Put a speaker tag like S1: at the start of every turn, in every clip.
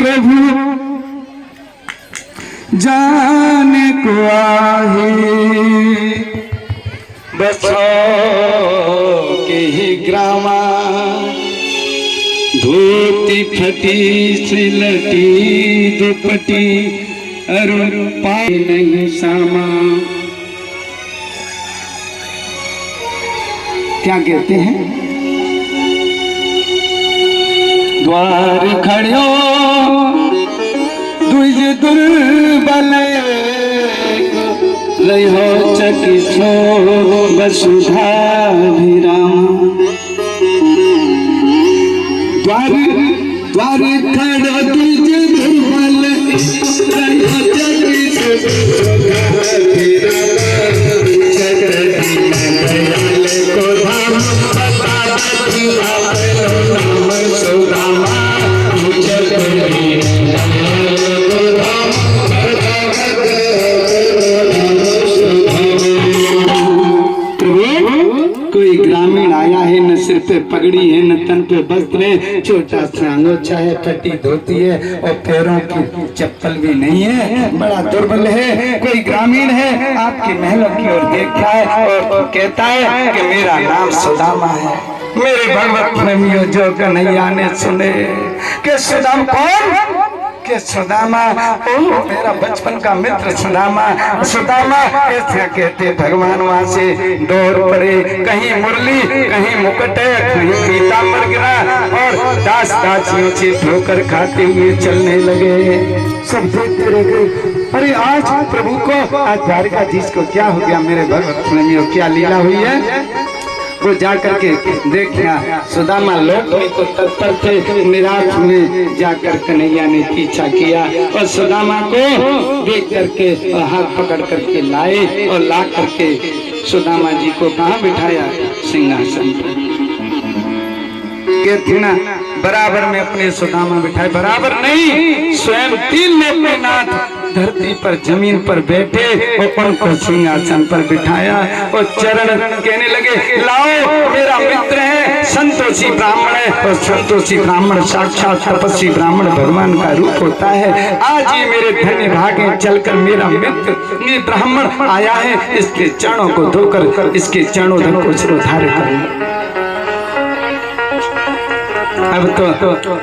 S1: प्रभु जाने को आहे, बसो के ही ग्रामा, धोती फटी सिलटी दुपटी, अरुण पाए नहीं सामा। क्या कहते हैं? द्वार खड़ो दुज दुर्बल, रहो चकितो वसुधा विराम। द्वार द्वार खड़ो दुज दुर्बल, रहो चकितो वसुधा विराम। को धाम बता नाम सुदामा, कोई ग्रामीण आया है, न सिर पे पगड़ी है, न तन पे वस्त्र है, छोटा सा अंगोछा है, फटी धोती है और पैरों की चप्पल भी नहीं है, बड़ा दुर्बल है। कोई ग्रामीण है, आपके महलों की ओर देखता है और कहता है कि मेरा नाम सुदामा है। मेरे भगवत प्रेमियों, जो कन्हैया ने सुने कि सुदामा कौन, के सुदामा, ओ मेरा बचपन का मित्र सुदामा, सुदामा ऐसा कहते भगवान वहां से दौड़ पड़े। कहीं मुरली, कहीं मुकुट, कहीं पीतांबर गिरा और दास दासियों से ठोकर खाते हुए चलने लगे। सब देखते रह गए, अरे आज प्रभु को, आज द्वारकाधीश को क्या हो गया? मेरे भगवत प्रेमियों, क्या लीला हुई है? वो जाकर के देखना, सुदामा लौटने को तत्पर थे। निराश में जाकर कन्हैया ने पीछा किया और सुदामा को देख करके और हाथ पकड़ करके लाए और ला करके सुदामा जी को कहाँ बिठाया? सिंहासन पर। कहते ना, बराबर में अपने सुदामा बिठाए, बराबर नहीं, स्वयं तिल ने अपने नाथ धरती पर जमीन पर बैठे और उनको सिंहासन पर बिठाया और चरण कहने लगे, लाओ मेरा मित्र है, संतोषी ब्राह्मण है। और संतोषी ब्राह्मण साक्षात तपस्वी ब्राह्मण भगवान का रूप होता है। आज ये मेरे धन्य भागे चलकर मेरा मित्र ये ब्राह्मण आया है, इसके चरणों को धोकर इसके चरणों धन को सिरोधार्य करूं। अब तो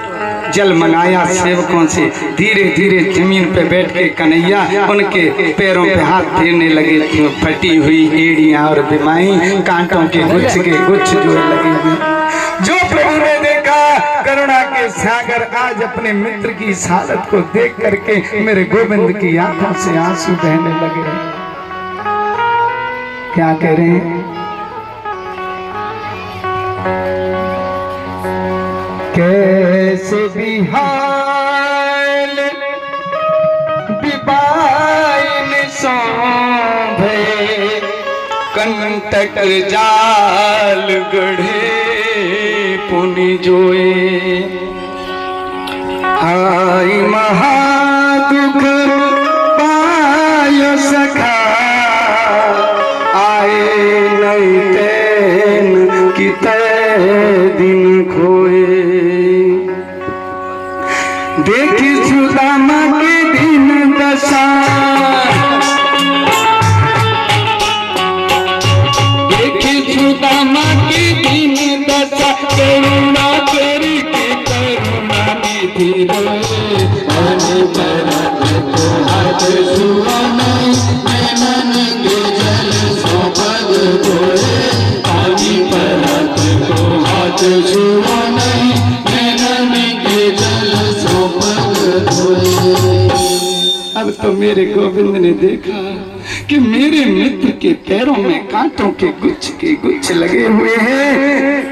S1: जल मंगाया सेवकों से, धीरे धीरे जमीन पे बैठ के कन्हैया उनके पैरों पे हाथ फेरने लगे। तो फटी हुई एड़ियां और बिमाई, कांटों के गुच्छ जो लगे हुए। जो प्रभु ने देखा करुणा के सागर, आज अपने मित्र की इस हालत को देख करके मेरे गोविंद की आंखों से आंसू बहने लगे। क्या कह रहे हैं? कैसे भी हाल बिबाइन सौंभे, कंटक जाल गढ़े पुनि जोए। हाय महादुख पायो सखा, आए नहीं तैन की दिन खोए। देखी सुदामा के दिन दशा, देखी सुदामा के दिन दशा, करुणा करी के करुणा निधि रे। अरे भरत को हाथ छुआ नहीं, नैनन के जल सो पग धोए। पानी भरत को हाथ छुआ नहीं, नैनन के जल सो पग धोए। अब तो मेरे गोविंद ने देखा कि मेरे मित्र के पैरों में कांटों के गुच्छ लगे हुए हैं।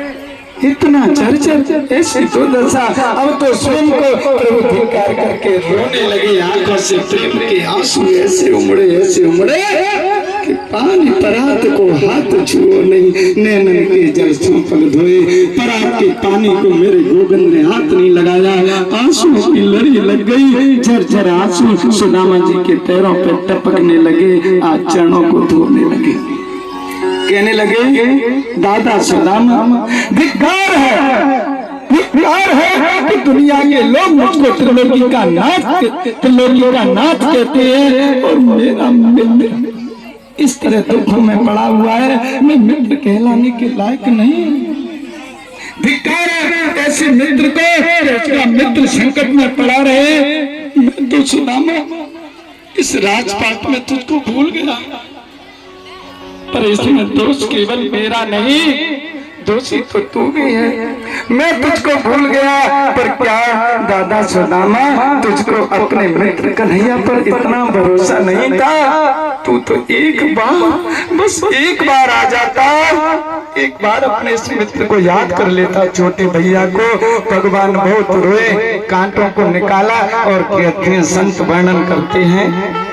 S1: इतना चर्चा, ऐसी तो दशा। अब तो स्वयं को प्रभु धिक्कार करके रोने लगी। आंखों से प्रेम के आंसू ऐसे उमड़े कि पानी परात को हाथ छुओ नहीं, नैनन के जल पग धोए। परात के पानी को मेरे गोविंद ने हाथ नहीं लगाया। आंसुओं की लड़ी लग गई, झरझर आंसू सुदामा जी के पैरों पर टपकने लगे। आज चरणों को धोने लगे। कहने लगे, दादा सुदामा धिक्कार है, प्यार है कि दुनिया के लोग मुझको त्रिलोकी का नाथ कहते हैं और मेरा मित्र इस तरह दुखों में पड़ा हुआ है, मैं मित्र कहलाने के लायक नहीं। धिक्कार है ऐसे मित्र को, उसका मित्र संकट में पड़ा रहे। मैं तो सुदामा इस राजपाट में तुझको भूल गया, पर इसमें दोष केवल मेरा नहीं, दोषी तो तू भी है। मैं तुझको भूल गया, पर क्या दादा सुदामा तुझको अपने मित्र कन्हैया पर इतना भरोसा नहीं था? तू तो एक बार, बस एक बार आ जाता, एक बार अपने इस मित्र को याद कर लेता। छोटे भैया को भगवान बहुत रोए, कांटों को निकाला और कहते हैं, संत वर्णन करते हैं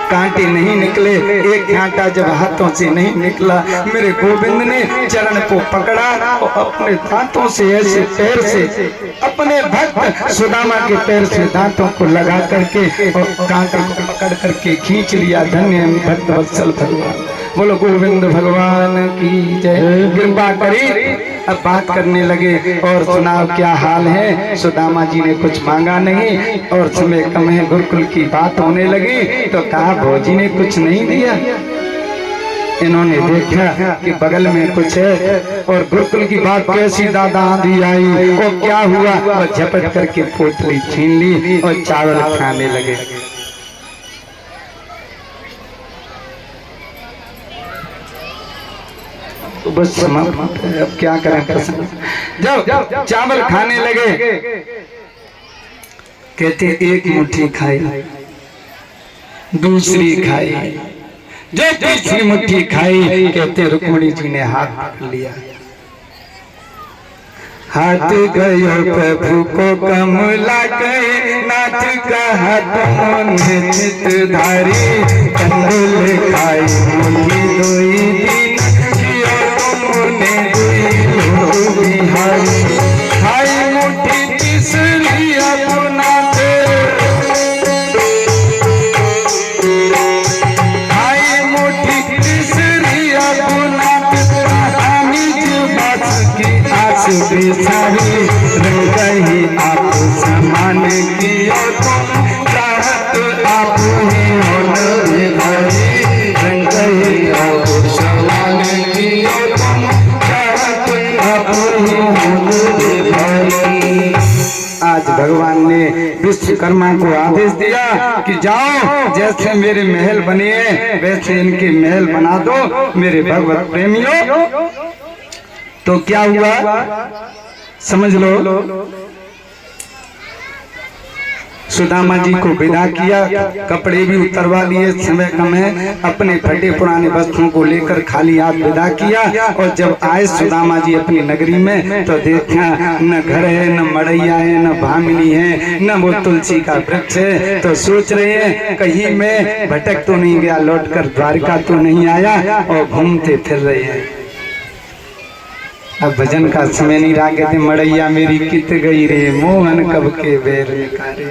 S1: कांटे नहीं निकले, एक कांटा जब हाथों से नहीं निकला, मेरे गोविंद ने चरण को पकड़ा और अपने दांतों से ऐसे पैर से अपने भक्त सुदामा के पैर से दांतों को लगा करके और कांटे को पकड़ करके खींच लिया। धन्य भक्त वत्सल भगवान, बोलो गोविंद भगवान की जय। कृपा करी, अब बात करने लगे और सुनाओ क्या हाल है। सुदामा जी ने कुछ मांगा नहीं और समय कम है, गुरुकुल की बात होने लगी तो कहा भौजी ने कुछ नहीं दिया। इन्होंने देखा कि बगल में कुछ है और गुरुकुल की बात कैसी दादा आंधी आई और क्या हुआ, और झपट करके पोटली छीन ली और चावल खाने लगे। तो बस समाप्त, अब क्या करें। जब चावल खाने लगे कहते एक मुट्ठी खाई, दूसरी खाई, जब तीसरी मुट्ठी खाई कहते रुक्मिणी जी ने हाथ पकड़ लिया। हाथ गयो प्रभु को कमला गए, नाथ का हाथ नित धारी, कंदुल खाई मुट्ठी दोई दिन, खाई मुट्ठी तीसरी अपना दे, खाई मुट्ठी तीसरी अपना निज बस की आस बेचारी, रंग ही आप समान की और तुम चाहत आप ही होने भरी, रंग ही आप समान की और तुम आज भगवान ने विश्वकर्मा को आदेश दिया कि जाओ, जैसे मेरे महल बने हैं वैसे इनके महल बना दो मेरे भगवत प्रेमियों। तो क्या हुआ समझ लो, सुदामा जी को विदा किया, कपड़े भी उतरवा लिए, समय कम है, अपने फटे पुराने वस्त्रों को लेकर खाली हाथ विदा किया। और जब आए सुदामा जी अपनी नगरी में तो देखा न घर है, न मड़ैया है, न भामिनी है, न वो तुलसी का वृक्ष है। तो सोच रहे हैं कहीं मैं भटक तो नहीं गया, लौटकर द्वारिका तो नहीं आया, और घूमते फिर रहे हैं। अब भजन का समय नहीं रहा, कहते मड़ैया मेरी कित गई रे, मोहन कब के बेर निकारे।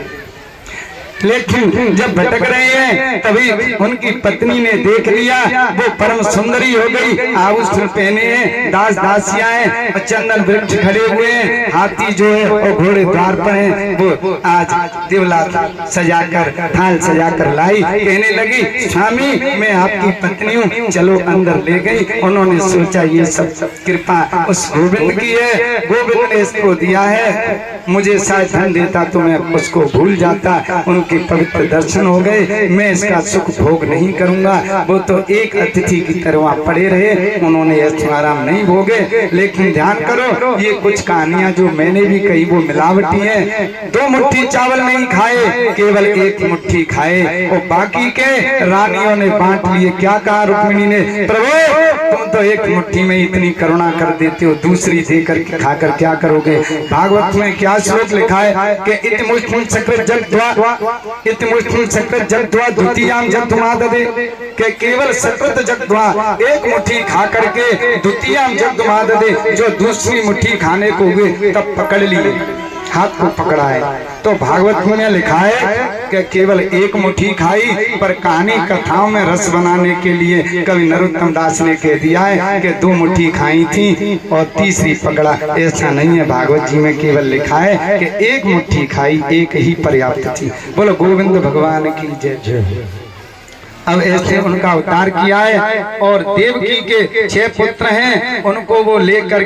S1: लेकिन जब भटक रहे हैं तभी उनकी पत्नी ने देख लिया, वो परम सुंदरी हो गई, आभूषण पहने हैं, दास दासियां हैं, और चंदन वृक्ष खड़े हुए हैं, हाथी जो है और घोड़े द्वार पर हैं। वो आज दिवला सजाकर थाल सजाकर लाई, कहने लगी स्वामी मैं आपकी पत्नी हूँ, चलो अंदर ले गई। उन्होंने सोचा ये सब कृपा उस गोविंद की है, गोविंद ने इसको दिया है, मुझे शायद धन देता तो मैं उसको भूल जाता। उनके पवित्र दर्शन हो गए, मैं इसका सुख भोग नहीं करूंगा। वो तो एक अतिथि की तरह वहाँ पड़े रहे, उन्होंने ऐश आराम नहीं भोगे। लेकिन ध्यान करो, ये कुछ कहानियां जो मैंने भी कही वो मिलावटी है। 2 मुट्ठी चावल नहीं खाए, केवल 1 मुट्ठी खाए और बाकी के रानियों ने बांट लिए। क्या कहा रुक्मिणी ने, प्रभु तुम तो 1 मुट्ठी में इतनी करुणा कर देते हो, दूसरी देकर खाकर क्या करोगे। भागवत में क्या श्लोक लिखा है कि इति मुष्टिं सकृत जगद्वा द्वितीयां जगदुमाददे, के केवल सकृत जगद्वा 1 मुट्ठी खा करके द्वितीयां जगदुमाददे, जो दूसरी मुट्ठी खाने को हुए तब पकड़ लिए। हाथ को पकड़ा है। तो भागवत में लिखा है कि केवल एक मुट्ठी खाई, पर कहानी कथाओं में रस बनाने के लिए कवि नरोत्तम दास ने कह दिया है कि 2 मुट्ठी खाई थी और तीसरी पकड़ा। ऐसा नहीं है, भागवत जी में केवल लिखा है कि एक मुट्ठी खाई, एक ही पर्याप्त थी। बोलो गोविंद भगवान की जय। अब ऐसे उनका अवतार किया है और देवकी के 6 पुत्र हैं, उनको वो लेकर